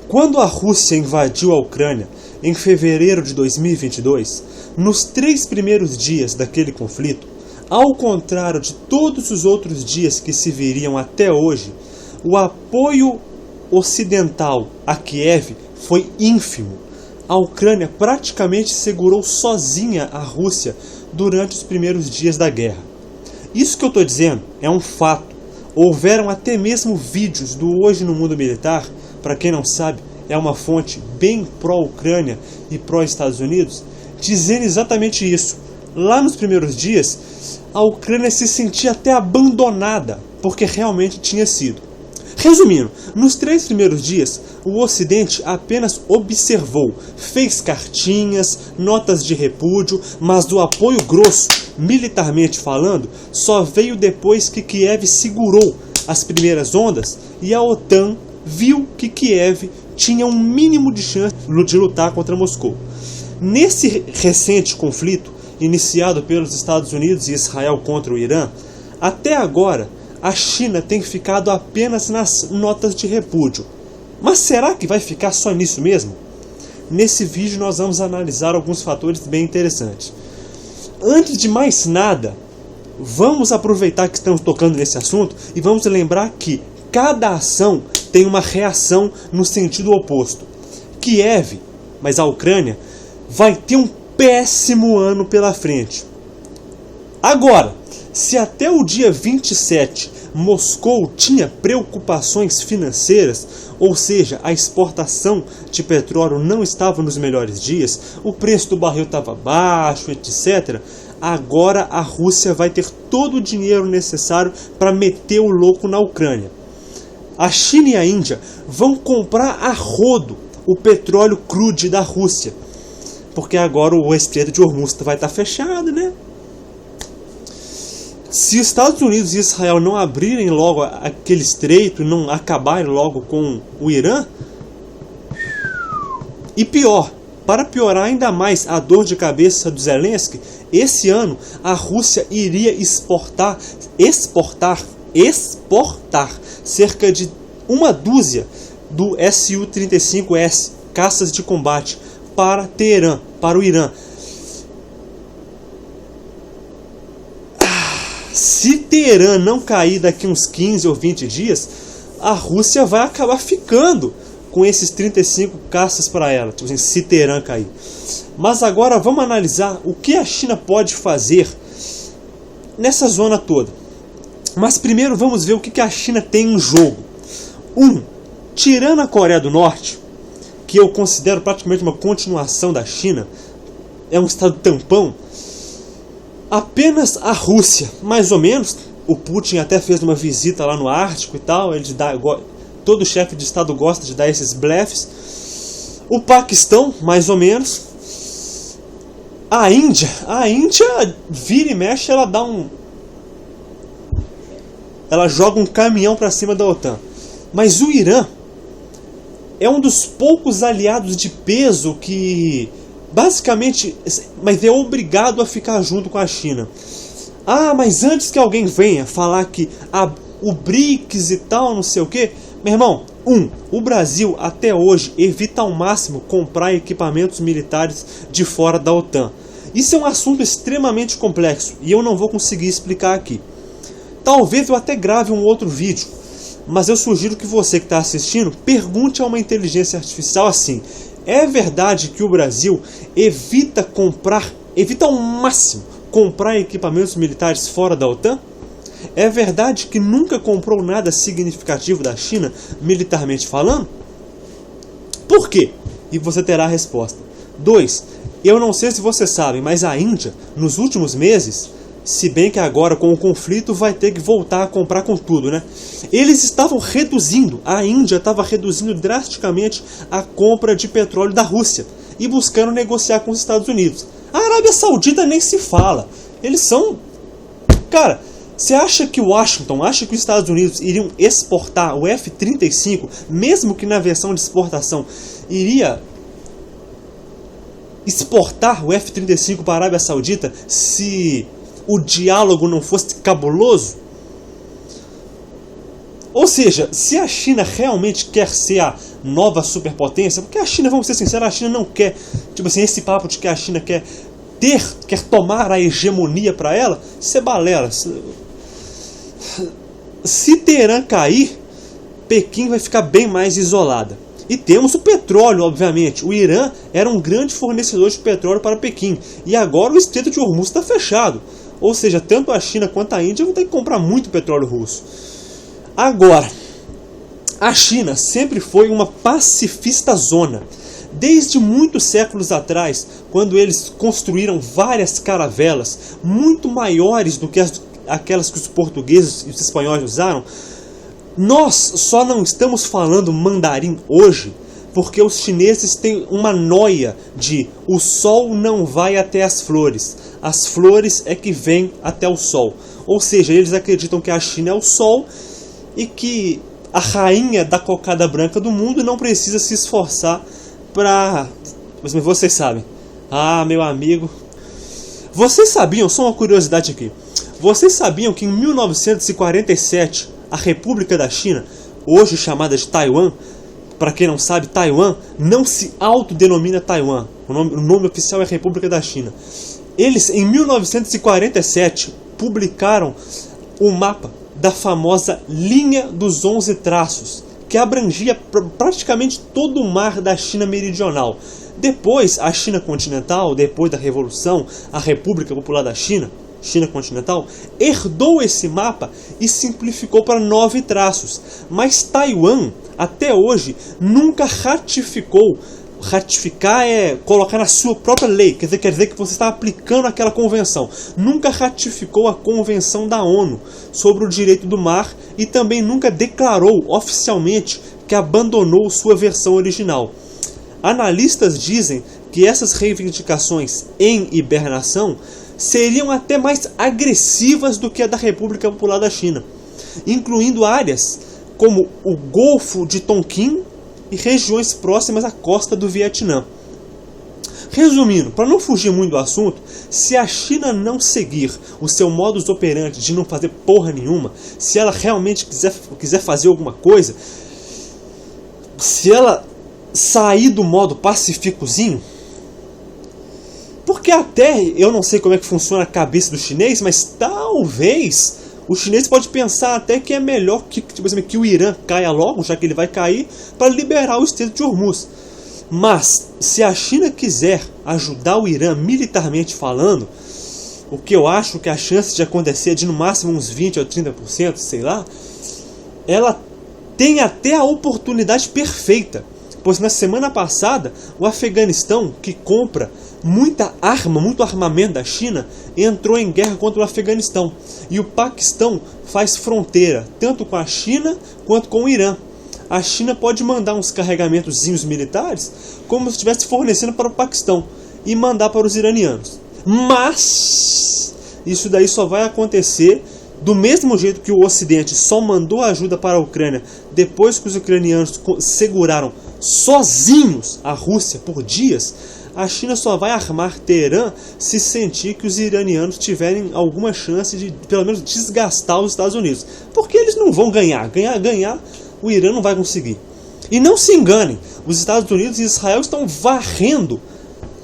Quando a Rússia invadiu a Ucrânia em fevereiro de 2022, nos 3 primeiros dias daquele conflito, ao contrário de todos os outros dias que se viriam até hoje, o apoio ocidental a Kiev foi ínfimo. A Ucrânia praticamente segurou sozinha a Rússia durante os primeiros dias da guerra. Isso que eu estou dizendo é um fato. Houveram até mesmo vídeos do Hoje no Mundo Militar, para quem não sabe, é uma fonte bem pró-Ucrânia e pró-Estados Unidos, dizendo exatamente isso. Lá nos primeiros dias, a Ucrânia se sentia até abandonada, porque realmente tinha sido. Resumindo, nos 3 primeiros dias, o Ocidente apenas observou, fez cartinhas, notas de repúdio, mas o apoio grosso, militarmente falando, só veio depois que Kiev segurou as primeiras ondas e a OTAN viu que Kiev tinha um mínimo de chance de lutar contra Moscou. Nesse recente conflito, iniciado pelos Estados Unidos e Israel contra o Irã, até agora a China tem ficado apenas nas notas de repúdio. Mas será que vai ficar só nisso mesmo? Nesse vídeo nós vamos analisar alguns fatores bem interessantes. Antes de mais nada, vamos aproveitar que estamos tocando nesse assunto e vamos lembrar que cada ação tem uma reação no sentido oposto. Kiev, mas a Ucrânia, vai ter um péssimo ano pela frente. Agora, se até o dia 27 Moscou tinha preocupações financeiras, ou seja, a exportação de petróleo não estava nos melhores dias, o preço do barril estava baixo, etc., agora a Rússia vai ter todo o dinheiro necessário para meter o louco na Ucrânia. A China e a Índia vão comprar a rodo o petróleo crude da Rússia, porque agora o Estreito de Hormuz vai estar fechado, né? Se os Estados Unidos e Israel não abrirem logo aquele estreito e não acabarem logo com o Irã, e pior, para piorar ainda mais a dor de cabeça do Zelensky, esse ano a Rússia iria exportar cerca de uma dúzia do Su-35S, caças de combate, para Teherã, para o Irã. Se Teherã não cair daqui uns 15 ou 20 dias, a Rússia vai acabar ficando com esses 35 caças para ela, tipo assim, se Teherã cair. Mas agora vamos analisar o que a China pode fazer nessa zona toda. Mas primeiro vamos ver o que a China tem em jogo. Tirando a Coreia do Norte, que eu considero praticamente uma continuação da China, é um estado tampão, apenas a Rússia, mais ou menos. O Putin até fez uma visita lá no Ártico e tal, todo chefe de estado gosta de dar esses blefs. O Paquistão, mais ou menos. A Índia vira e mexe, ela joga um caminhão para cima da OTAN. Mas o Irã é um dos poucos aliados de peso que basicamente, mas é obrigado a ficar junto com a China. Mas antes que alguém venha falar que o BRICS e tal, não sei o que, meu irmão, o Brasil até hoje evita ao máximo comprar equipamentos militares de fora da OTAN. Isso é um assunto extremamente complexo e eu não vou conseguir explicar aqui. Talvez eu até grave um outro vídeo, mas eu sugiro que você que está assistindo pergunte a uma inteligência artificial assim: é verdade que o Brasil evita ao máximo comprar equipamentos militares fora da OTAN? É verdade que nunca comprou nada significativo da China, militarmente falando? Por quê? E você terá a resposta. 2. Eu não sei se vocês sabem, mas a Índia, nos últimos meses, se bem que agora com o conflito vai ter que voltar a comprar com tudo, né? Eles estavam reduzindo, a Índia estava reduzindo drasticamente a compra de petróleo da Rússia e buscando negociar com os Estados Unidos. A Arábia Saudita nem se fala. Eles são... Cara, você acha que Washington, acha que os Estados Unidos iriam exportar o F-35, mesmo que na versão de exportação, iria exportar o F-35 para a Arábia Saudita se o diálogo não fosse cabuloso? Ou seja, se a China realmente quer ser a nova superpotência, porque a China, vamos ser sinceros, a China não quer, tipo assim, esse papo de que a China quer tomar a hegemonia para ela, isso é balela. Se Teherã cair, Pequim vai ficar bem mais isolada. E temos o petróleo, obviamente. O Irã era um grande fornecedor de petróleo para Pequim. E agora o Estreito de Hormuz está fechado. Ou seja, tanto a China quanto a Índia vão ter que comprar muito petróleo russo. Agora, a China sempre foi uma pacifista zona. Desde muitos séculos atrás, quando eles construíram várias caravelas muito maiores do que aquelas que os portugueses e os espanhóis usaram, nós só não estamos falando mandarim hoje porque os chineses têm uma noia de o sol não vai até as flores é que vêm até o sol. Ou seja, eles acreditam que a China é o sol e que a rainha da cocada branca do mundo não precisa se esforçar para... Mas vocês sabem. Ah, meu amigo. Vocês sabiam, só uma curiosidade aqui, vocês sabiam que em 1947 a República da China, hoje chamada de Taiwan, para quem não sabe, Taiwan não se autodenomina Taiwan. O nome oficial é República da China. Eles, em 1947, publicaram o mapa da famosa Linha dos 11 Traços, que abrangia praticamente todo o mar da China meridional. Depois, a China continental, depois da Revolução, a República Popular da China continental, herdou esse mapa e simplificou para 9 traços. Mas Taiwan, até hoje, nunca ratificou. Ratificar é colocar na sua própria lei, quer dizer que você está aplicando aquela convenção. Nunca ratificou a Convenção da ONU sobre o direito do mar e também nunca declarou oficialmente que abandonou sua versão original. Analistas dizem que essas reivindicações em hibernação seriam até mais agressivas do que a da República Popular da China, incluindo áreas como o Golfo de Tonkin e regiões próximas à costa do Vietnã. Resumindo, para não fugir muito do assunto, se a China não seguir o seu modus operandi de não fazer porra nenhuma, se ela realmente quiser fazer alguma coisa, se ela sair do modo pacificozinho, porque até eu não sei como é que funciona a cabeça do chinês, mas talvez o chinês pode pensar até que é melhor que o Irã caia logo, já que ele vai cair, para liberar o Estreito de Hormuz. Mas se a China quiser ajudar o Irã militarmente falando, o que eu acho que a chance de acontecer é de no máximo uns 20 ou 30%, sei lá, ela tem até a oportunidade perfeita. Pois na semana passada, o Afeganistão, que compra muita arma, muito armamento da China, entrou em guerra contra o Afeganistão. E o Paquistão faz fronteira tanto com a China quanto com o Irã. A China pode mandar uns carregamentozinhos militares como se estivesse fornecendo para o Paquistão e mandar para os iranianos. Mas isso daí só vai acontecer do mesmo jeito que o Ocidente só mandou ajuda para a Ucrânia depois que os ucranianos seguraram sozinhos a Rússia por dias. A China só vai armar Teherã se sentir que os iranianos tiverem alguma chance de, pelo menos, desgastar os Estados Unidos. Porque eles não vão ganhar. Ganhar, o Irã não vai conseguir. E não se enganem, os Estados Unidos e Israel estão varrendo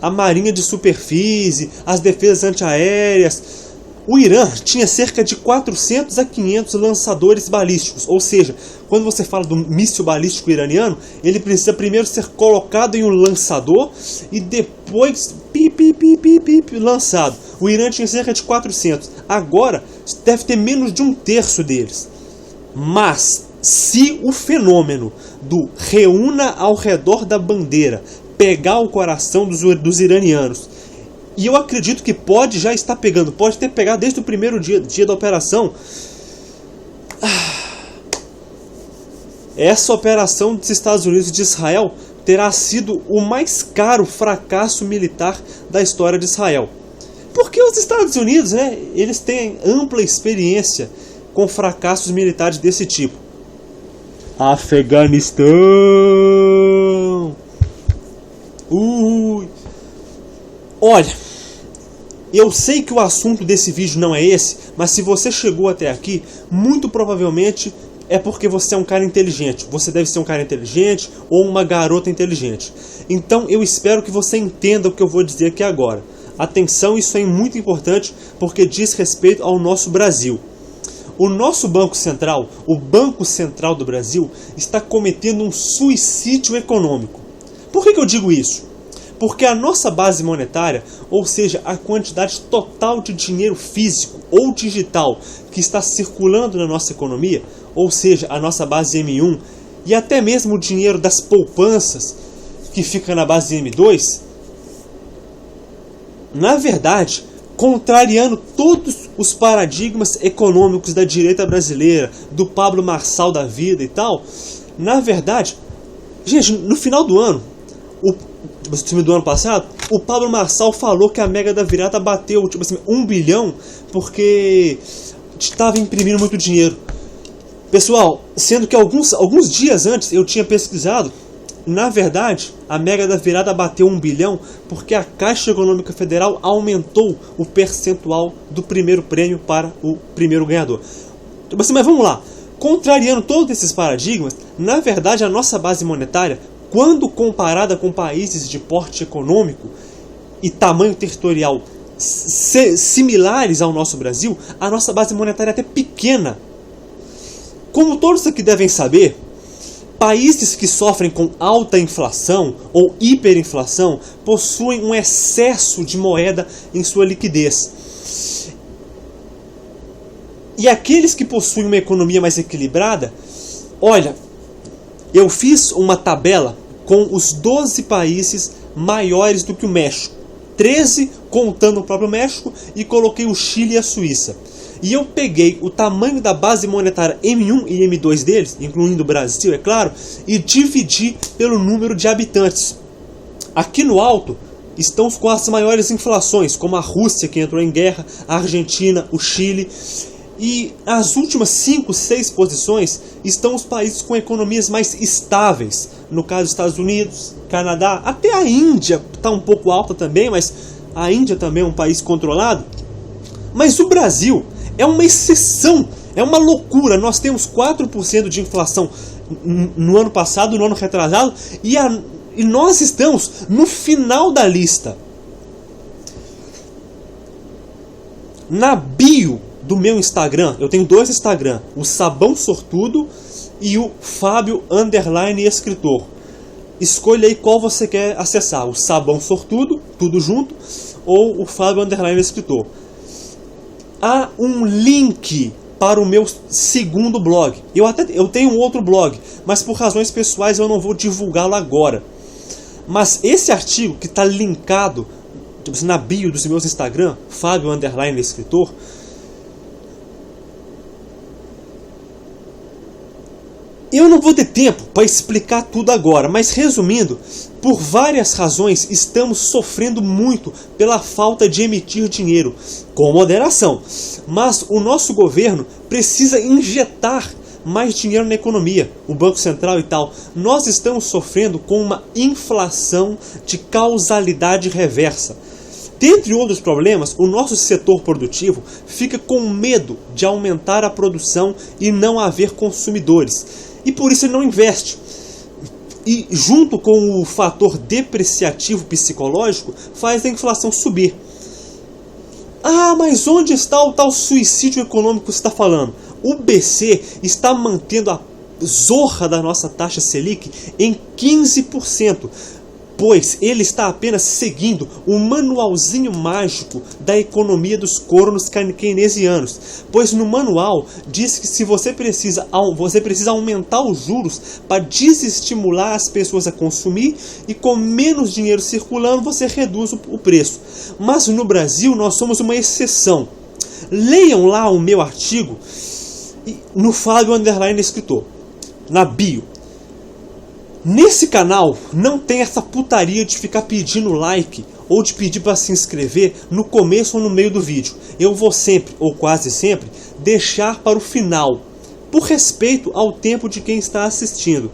a marinha de superfície, as defesas antiaéreas. O Irã tinha cerca de 400 a 500 lançadores balísticos, ou seja, quando você fala do míssil balístico iraniano, ele precisa primeiro ser colocado em um lançador e depois lançado. O Irã tinha cerca de 400, agora deve ter menos de 1/3 deles. Mas se o fenômeno do reúna ao redor da bandeira pegar o coração dos iranianos, e eu acredito que pode já estar pegando, pode ter pegado desde o primeiro dia da operação. Essa operação dos Estados Unidos e de Israel terá sido o mais caro fracasso militar da história de Israel. Porque os Estados Unidos, eles têm ampla experiência com fracassos militares desse tipo. Afeganistão! Olha, eu sei que o assunto desse vídeo não é esse, mas se você chegou até aqui, muito provavelmente é porque você é um cara inteligente. Você deve ser um cara inteligente ou uma garota inteligente. Então eu espero que você entenda o que eu vou dizer aqui agora. Atenção, isso é muito importante porque diz respeito ao nosso Brasil. O nosso Banco Central, o Banco Central do Brasil, está cometendo um suicídio econômico. Por que eu digo isso? Porque a nossa base monetária, ou seja, a quantidade total de dinheiro físico ou digital que está circulando na nossa economia, ou seja, a nossa base M1 e até mesmo o dinheiro das poupanças que fica na base M2, na verdade, contrariando todos os paradigmas econômicos da direita brasileira, do Pablo Marçal da vida e tal, na verdade, gente, no final do ano, do ano passado, o Pablo Marçal falou que a Mega da Virada bateu 1 bilhão porque estava imprimindo muito dinheiro. Pessoal, sendo que alguns dias antes eu tinha pesquisado, na verdade, a Mega da Virada bateu 1 bilhão porque a Caixa Econômica Federal aumentou o percentual do primeiro prêmio para o primeiro ganhador. Mas vamos lá, contrariando todos esses paradigmas, na verdade a nossa base monetária, quando comparada com países de porte econômico e tamanho territorial similares ao nosso Brasil, a nossa base monetária é até pequena. Como todos aqui devem saber, países que sofrem com alta inflação ou hiperinflação possuem um excesso de moeda em sua liquidez. E aqueles que possuem uma economia mais equilibrada, olha, eu fiz uma tabela com os 12 países maiores do que o México, 13 contando o próprio México, e coloquei o Chile e a Suíça. E eu peguei o tamanho da base monetária M1 e M2 deles, incluindo o Brasil, é claro, e dividi pelo número de habitantes. Aqui no alto estão com as maiores inflações, como a Rússia, que entrou em guerra, a Argentina, o Chile. E as últimas 5, 6 posições estão os países com economias mais estáveis. No caso, Estados Unidos, Canadá, até a Índia está um pouco alta também, mas a Índia também é um país controlado. Mas o Brasil é uma exceção, é uma loucura. Nós temos 4% de inflação no ano passado, no ano retrasado, e nós estamos no final da lista. Na bio do meu Instagram, eu tenho 2 Instagram, o Sabão Sortudo e o Fábio _escritor. Escolha aí qual você quer acessar, o Sabão Sortudo, tudo junto, ou o Fábio _escritor. Há um link para o meu segundo blog. Eu tenho um outro blog, mas por razões pessoais eu não vou divulgá-lo agora. Mas esse artigo que está linkado na bio dos meus Instagram, Fábio _escritor, eu não vou ter tempo para explicar tudo agora, mas resumindo, por várias razões estamos sofrendo muito pela falta de emitir dinheiro, com moderação. Mas o nosso governo precisa injetar mais dinheiro na economia, o Banco Central e tal. Nós estamos sofrendo com uma inflação de causalidade reversa. Dentre outros problemas, o nosso setor produtivo fica com medo de aumentar a produção e não haver consumidores. E por isso ele não investe. E junto com o fator depreciativo psicológico, faz a inflação subir. Ah, mas onde está o tal suicídio econômico que você está falando? O BC está mantendo a zorra da nossa taxa Selic em 15%. Pois ele está apenas seguindo o manualzinho mágico da economia dos cornos keynesianos. Pois no manual diz que se você precisa aumentar os juros para desestimular as pessoas a consumir, e com menos dinheiro circulando você reduz o preço. Mas no Brasil nós somos uma exceção. Leiam lá o meu artigo no Fábio _escritor, na bio. Nesse canal não tem essa putaria de ficar pedindo like ou de pedir para se inscrever no começo ou no meio do vídeo. Eu vou sempre, ou quase sempre, deixar para o final, por respeito ao tempo de quem está assistindo.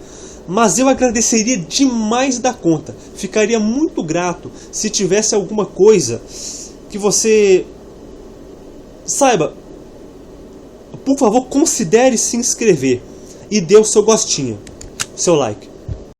Mas eu agradeceria demais da conta, ficaria muito grato se tivesse alguma coisa que você saiba. Por favor, considere se inscrever. e dê o seu gostinho, seu like.